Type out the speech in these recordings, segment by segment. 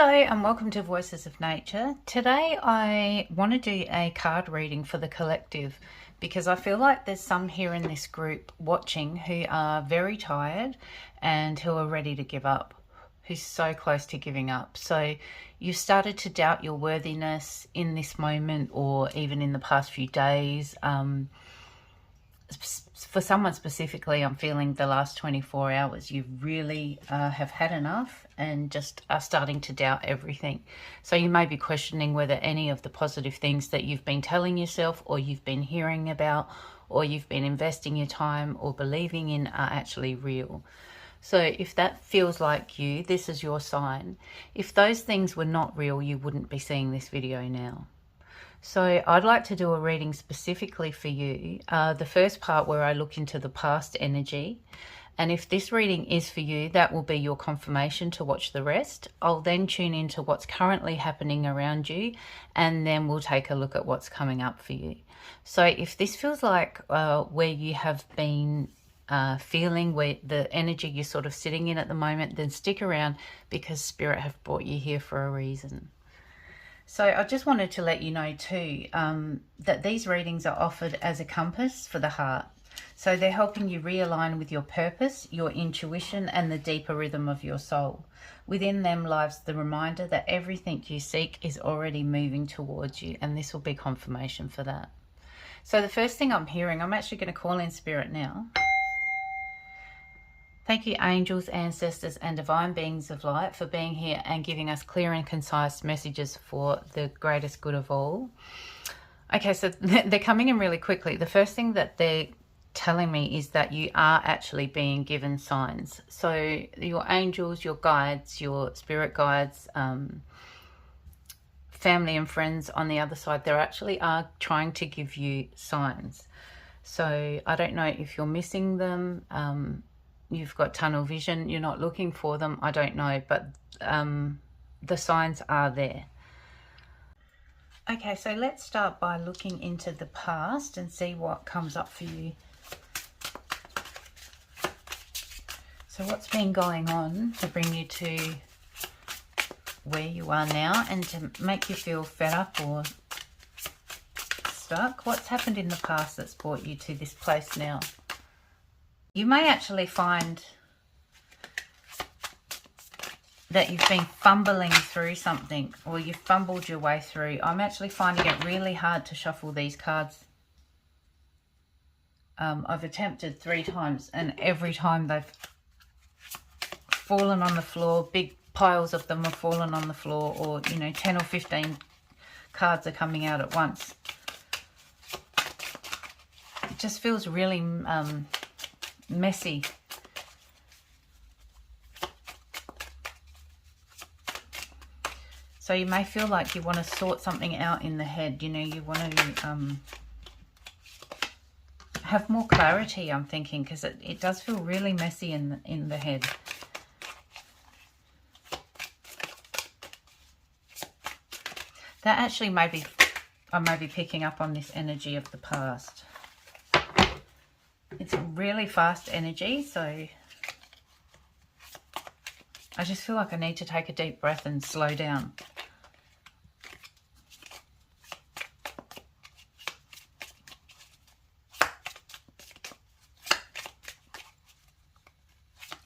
Hello and welcome to Voices of Nature. Today I want to do a card reading for the collective because I feel like there's some here in this group watching who are very tired and who are ready to give up, who's so close to giving up. So you've started to doubt your worthiness in this moment or even in the past few days. For someone specifically, I'm feeling the last 24 hours, you really have had enough and just are starting to doubt everything. So you may be questioning whether any of the positive things that you've been telling yourself or you've been hearing about or you've been investing your time or believing in are actually real. So if that feels like you, this is your sign. If those things were not real, you wouldn't be seeing this video now. So I'd like to do a reading specifically for you. The first part where I look into the past energy. And if this reading is for you, that will be your confirmation to watch the rest. I'll then tune into what's currently happening around you, and then we'll take a look at what's coming up for you. So if this feels like where you have been feeling, where the energy you're sort of sitting in at the moment, then stick around because Spirit have brought you here for a reason. So I just wanted to let you know too that these readings are offered as a compass for the heart. So they're helping you realign with your purpose, your intuition, and the deeper rhythm of your soul. Within them lies the reminder that everything you seek is already moving towards you, and this will be confirmation for that. So the first thing I'm hearing, I'm actually going to call in Spirit now. Thank you, angels, ancestors, and divine beings of light for being here and giving us clear and concise messages for the greatest good of all. Okay, so they're coming in really quickly. The first thing that they're telling me is that you are actually being given signs. So your angels, your guides, your spirit guides, family and friends on the other side, they actually are trying to give you signs. So I don't know if you're missing them. You've got tunnel vision, you're not looking for them, I don't know, but the signs are there. Okay, so let's start by looking into the past and see what comes up for you. So what's been going on to bring you to where you are now and to make you feel fed up or stuck? What's happened in the past that's brought you to this place now? You may actually find that you've been fumbling through something or you've fumbled your way through. I'm actually finding it really hard to shuffle these cards. I've attempted 3 times and every time they've fallen on the floor. Big piles of them have fallen on the floor, or, 10 or 15 cards are coming out at once. It just feels really messy. So you may feel like you want to sort something out in the head. You want to have more clarity, I'm thinking, because it does feel really messy in the head. That actually I may be picking up on this energy of the past. It's a really fast energy, so I just feel like I need to take a deep breath and slow down.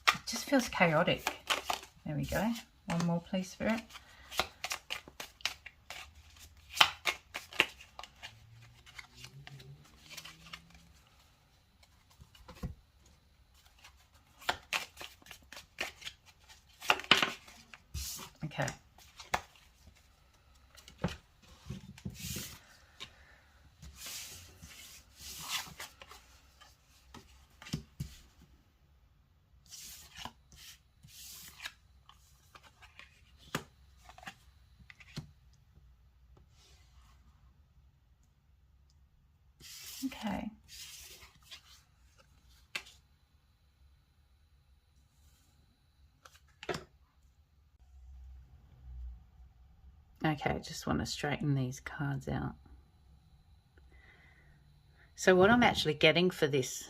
It just feels chaotic. There we go. One more, please, Spirit. Okay. Okay. Okay, I just want to straighten these cards out. So what I'm actually getting for this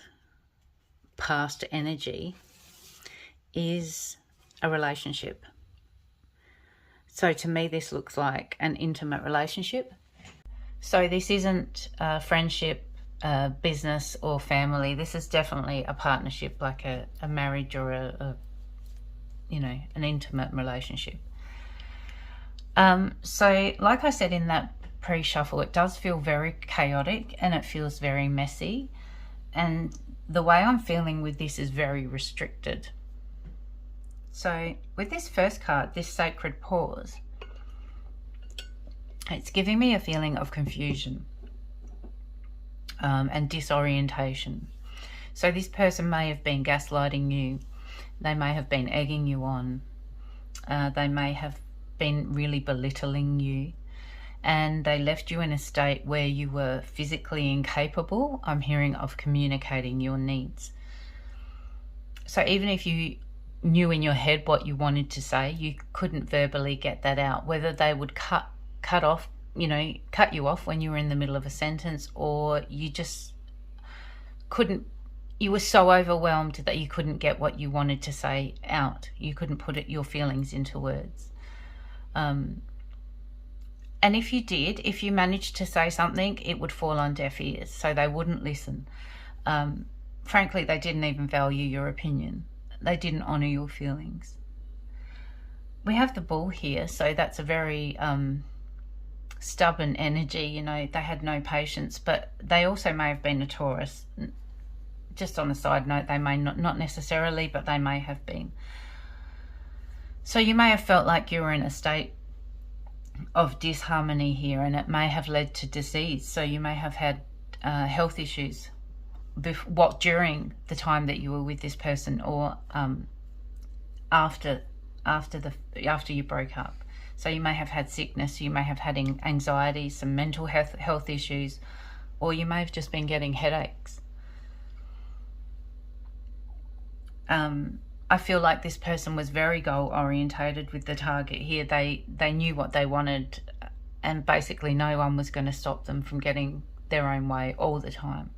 past energy is a relationship. So to me, this looks like an intimate relationship. So this isn't a friendship, business or family. This is definitely a partnership, like a marriage or you know, an intimate relationship. So like I said in that pre-shuffle, it does feel very chaotic and it feels very messy. And the way I'm feeling with this is very restricted. So with this first card, this sacred pause, it's giving me a feeling of confusion and disorientation. So this person may have been gaslighting you. They may have been egging you on. They may have been really belittling you. And they left you in a state where you were physically incapable, I'm hearing, of communicating your needs. So even if you knew in your head what you wanted to say, you couldn't verbally get that out. Whether they would cut off, you know, cut you off when you were in the middle of a sentence, or you just couldn't, you were so overwhelmed that you couldn't get what you wanted to say out. You couldn't put your feelings into words. And if you did, if you managed to say something, it would fall on deaf ears, so they wouldn't listen. Frankly, they didn't even value your opinion. They didn't honour your feelings. We have the Bull here, so that's a very stubborn energy. You know, they had no patience, but they also may have been a Taurus. Just on a side note, they may not necessarily, but they may have been. So you may have felt like you were in a state of disharmony here, and it may have led to disease. So you may have had health issues during the time that you were with this person, or after you broke up. So you may have had sickness, you may have had anxiety, some mental health issues, or you may have just been getting headaches. I feel like this person was very goal orientated with the target here. They knew what they wanted, and basically no one was going to stop them from getting their own way all the time.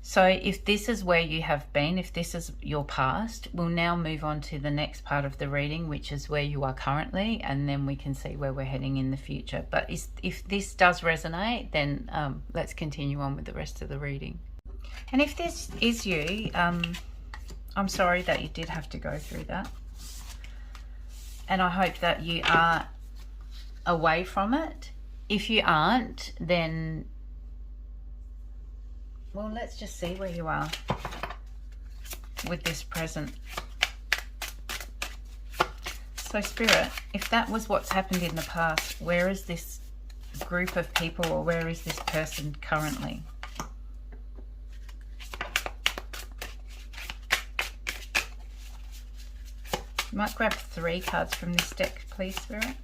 So if this is where you have been, if this is your past, we'll now move on to the next part of the reading, which is where you are currently, and then we can see where we're heading in the future. But if this does resonate, then let's continue on with the rest of the reading. And if this is you, I'm sorry that you did have to go through that. And I hope that you are away from it. If you aren't, then, well, let's just see where you are with this present. So Spirit, if that was what's happened in the past, where is this group of people, or where is this person currently? You might grab 3 cards from this deck, please, Spirit.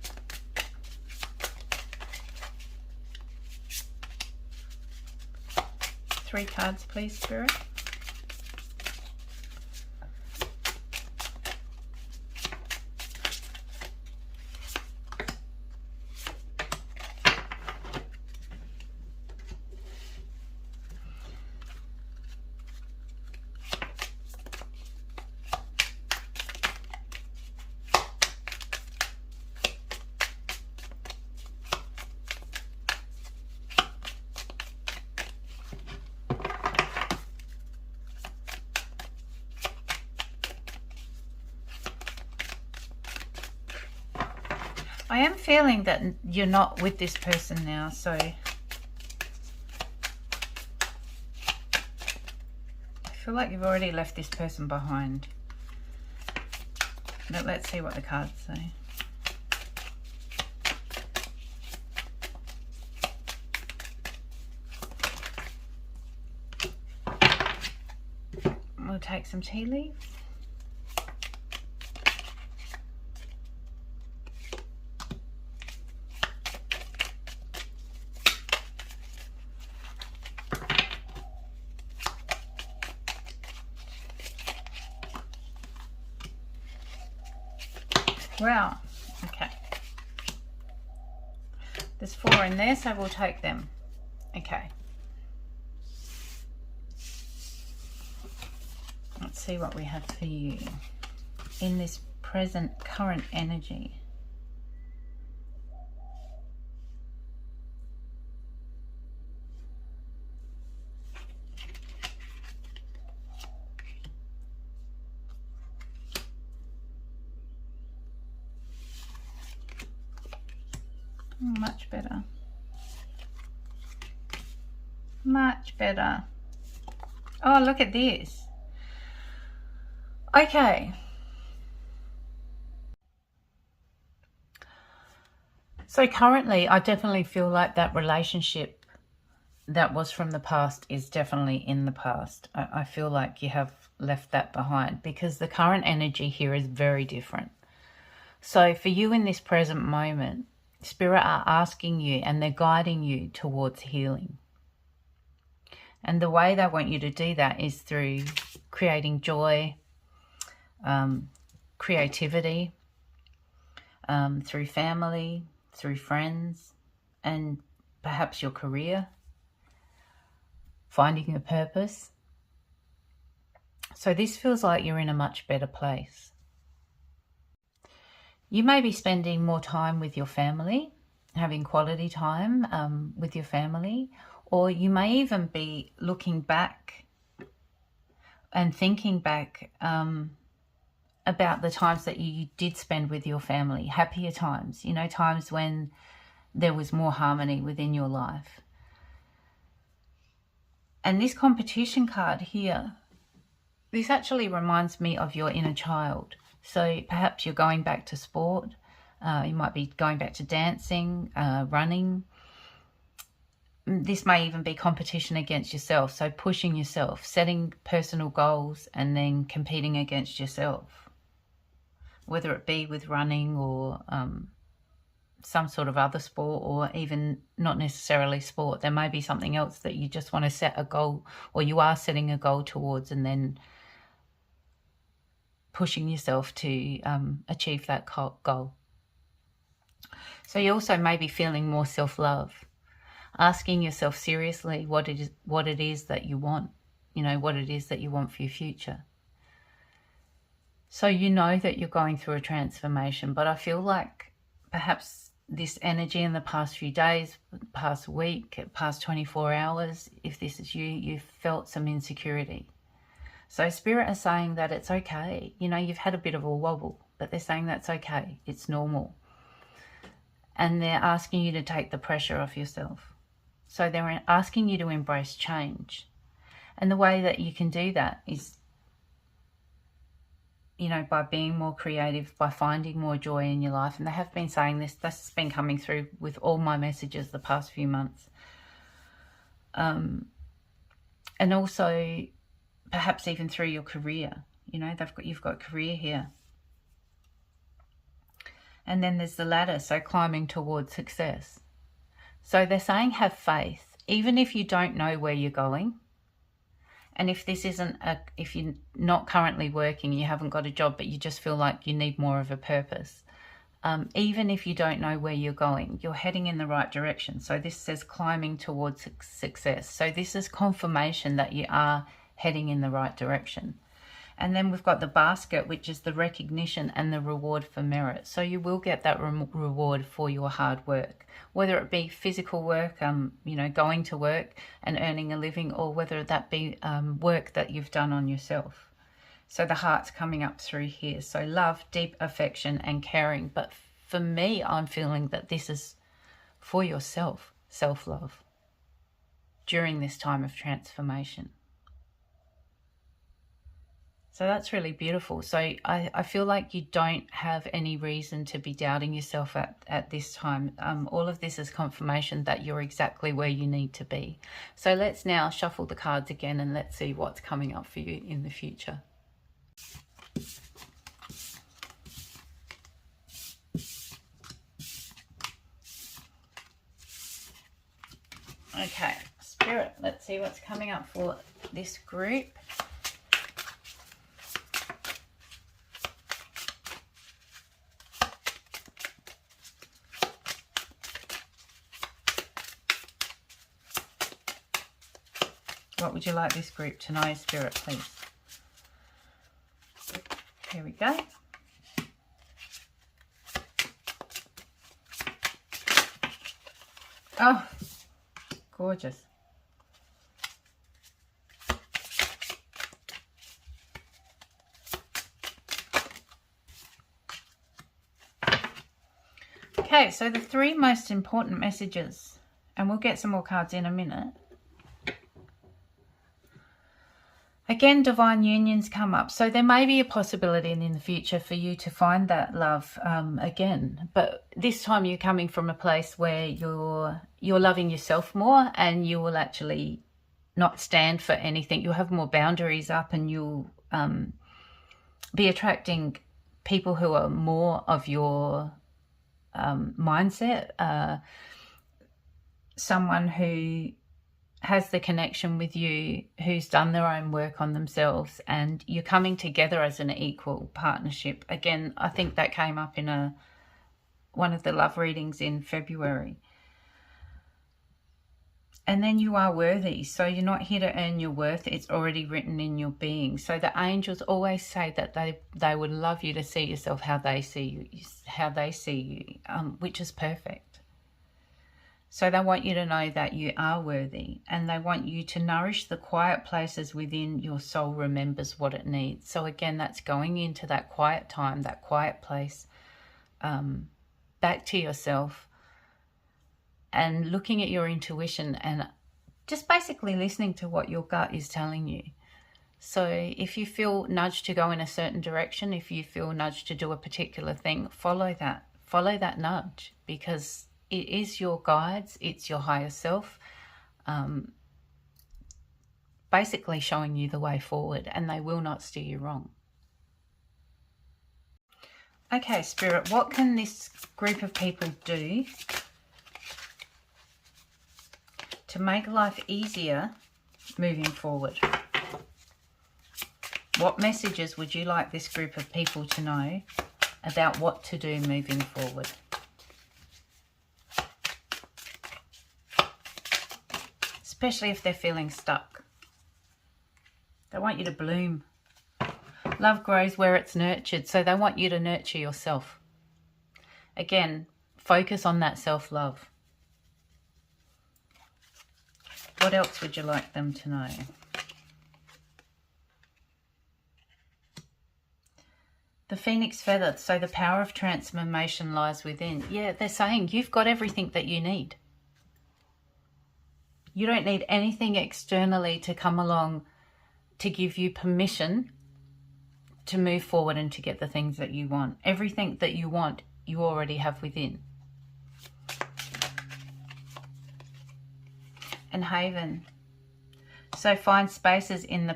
Three cards, please, Spirit. I am feeling that you're not with this person now, so I feel like you've already left this person behind. But let's see what the cards say. We'll take some tea leaves. Wow, okay. There's 4 in there, so we'll take them. Okay. Let's see what we have for you in this present current energy. Much better. Much better. Oh, look at this. Okay. So currently, I definitely feel like that relationship that was from the past is definitely in the past. I feel like you have left that behind because the current energy here is very different. So for you in this present moment, Spirit are asking you and they're guiding you towards healing. And the way they want you to do that is through creating joy, creativity, through family, through friends, and perhaps your career, finding your purpose. So this feels like you're in a much better place. You may be spending more time with your family, having quality time with your family, or you may even be looking back and thinking back about the times that you did spend with your family, happier times, you know, times when there was more harmony within your life. And this competition card here, this actually reminds me of your inner child. So perhaps you're going back to sport, you might be going back to dancing, running. This may even be competition against yourself, so pushing yourself, setting personal goals and then competing against yourself. Whether it be with running or some sort of other sport, or even not necessarily sport. There may be something else that you just want to set a goal, or you are setting a goal towards and then pushing yourself to achieve that goal. So you also may be feeling more self-love, asking yourself seriously what it is that you want, you know, what it is that you want for your future. So you know that you're going through a transformation, but I feel like perhaps this energy in the past few days, past week, past 24 hours, if this is you, you've felt some insecurity. So Spirit is saying that it's okay. You know, you've had a bit of a wobble, but they're saying that's okay. It's normal. And they're asking you to take the pressure off yourself. So they're asking you to embrace change. And the way that you can do that is, you know, by being more creative, by finding more joy in your life. And they have been saying this has been coming through with all my messages the past few months. And also perhaps even through your career, you know, you've got career here. And then there's the ladder, so climbing towards success. So they're saying have faith, even if you don't know where you're going. And if this isn't if you're not currently working, you haven't got a job, but you just feel like you need more of a purpose. Even if you don't know where you're going, you're heading in the right direction. So this says climbing towards success. So this is confirmation that you are heading in the right direction. And then we've got the basket, which is the recognition and the reward for merit. So you will get that reward for your hard work, whether it be physical work, you know, going to work and earning a living, or whether that be work that you've done on yourself. So the heart's coming up through here. So love, deep affection and caring. But for me, I'm feeling that this is for yourself, self-love, during this time of transformation. So that's really beautiful. So I feel like you don't have any reason to be doubting yourself at this time. All of this is confirmation that you're exactly where you need to be. So let's now shuffle the cards again and let's see what's coming up for you in the future. Okay, Spirit, let's see what's coming up for this group. What would you like this group to know, Spirit, please? Here we go. Oh, gorgeous. Okay, so the 3 most important messages, and we'll get some more cards in a minute. Again, divine unions come up. So there may be a possibility in the future for you to find that love again. But this time you're coming from a place where you're loving yourself more, and you will actually not stand for anything. You'll have more boundaries up, and you'll be attracting people who are more of your mindset. Someone who has the connection with you, who's done their own work on themselves, and you're coming together as an equal partnership. Again, I think that came up in one of the love readings in February. And then you are worthy. So you're not here to earn your worth. It's already written in your being. So the angels always say that they would love you to see yourself how they see you, which is perfect. So they want you to know that you are worthy, and they want you to nourish the quiet places within your soul remembers what it needs. So again, that's going into that quiet time, that quiet place, back to yourself, and looking at your intuition and just basically listening to what your gut is telling you. So if you feel nudged to go in a certain direction, if you feel nudged to do a particular thing, follow that nudge, because it is your guides, it's your higher self, basically showing you the way forward, and they will not steer you wrong. Okay, Spirit, what can this group of people do to make life easier moving forward? What messages would you like this group of people to know about what to do moving forward? Especially if they're feeling stuck. They want you to bloom. Love grows where it's nurtured, so they want you to nurture yourself. Again, focus on that self-love. What else would you like them to know? The phoenix feather, so the power of transformation lies within. Yeah, they're saying you've got everything that you need. You don't need anything externally to come along to give you permission to move forward and to get the things that you want. Everything that you want, you already have within. And Haven. So find spaces in the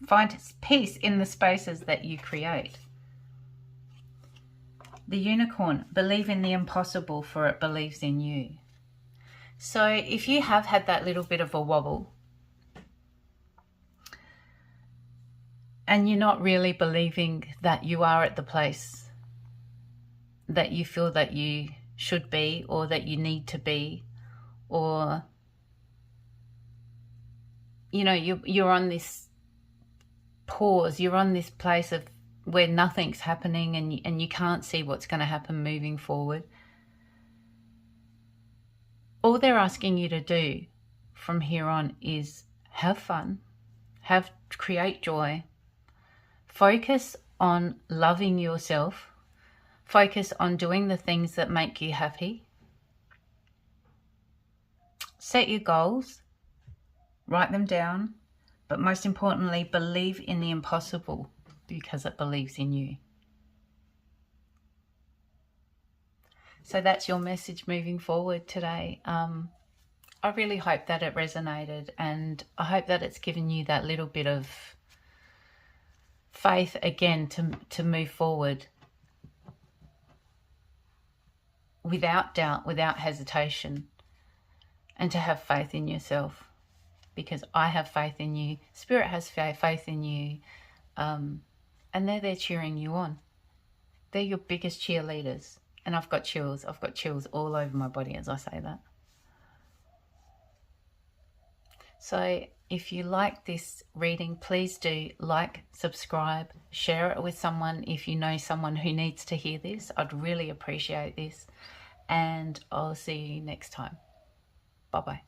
find peace in the spaces that you create. The unicorn, believe in the impossible, for it believes in you. So if you have had that little bit of a wobble and you're not really believing that you are at the place that you feel that you should be, or that you need to be, or you know, you're on this pause, you're on this place of where nothing's happening, and you can't see what's going to happen moving forward. All they're asking you to do from here on is have fun, create joy, focus on loving yourself, focus on doing the things that make you happy, set your goals, write them down, but most importantly, believe in the impossible, because it believes in you. So that's your message moving forward today. I really hope that it resonated, and I hope that it's given you that little bit of faith again to move forward without doubt, without hesitation, and to have faith in yourself, because I have faith in you, Spirit has faith in you, and they're there cheering you on. They're your biggest cheerleaders. And I've got chills all over my body as I say that. So if you like this reading, please do like, subscribe, share it with someone if you know someone who needs to hear this. I'd really appreciate this. And I'll see you next time. Bye-bye.